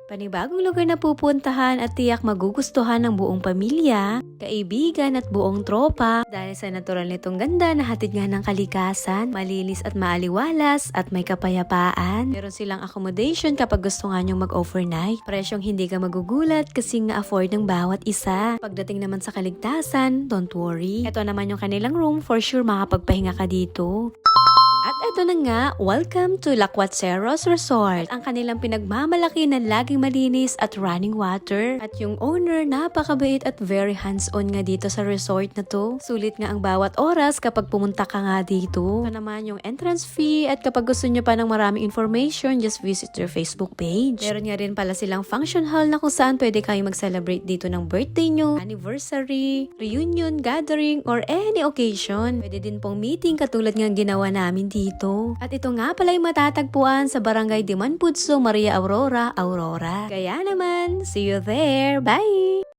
Panibagong lugar na pupuntahan at tiyak magugustuhan ng buong pamilya, kaibigan at buong tropa dahil sa natural nitong ganda na hatid nga ng kalikasan, malinis at maaliwalas at may kapayapaan. Meron silang accommodation kapag gusto nga nyong mag-overnight. Presyong hindi ka magugulat kasi nga afford ng bawat isa. Pagdating naman sa kaligtasan, don't worry. Ito naman yung kanilang room, for sure makapagpahinga ka dito. At ito na nga, welcome to Lacuatceros Resort. Ang kanilang pinagmamalaki na laging malinis at running water. At yung owner, napakabait at very hands-on nga dito sa resort na to. Sulit nga ang bawat oras kapag pumunta ka nga dito. Ito naman yung entrance fee at kapag gusto nyo pa ng maraming information, just visit their Facebook page. Meron nga rin pala silang function hall na kung saan pwede kayong mag-celebrate dito ng birthday nyo, anniversary, reunion, gathering, or any occasion. Pwede din pong meeting katulad nga ginawa namin dito. At ito nga pala yung matatagpuan sa Barangay Dimanpudso, Maria Aurora, Aurora. Kaya naman, see you there! Bye!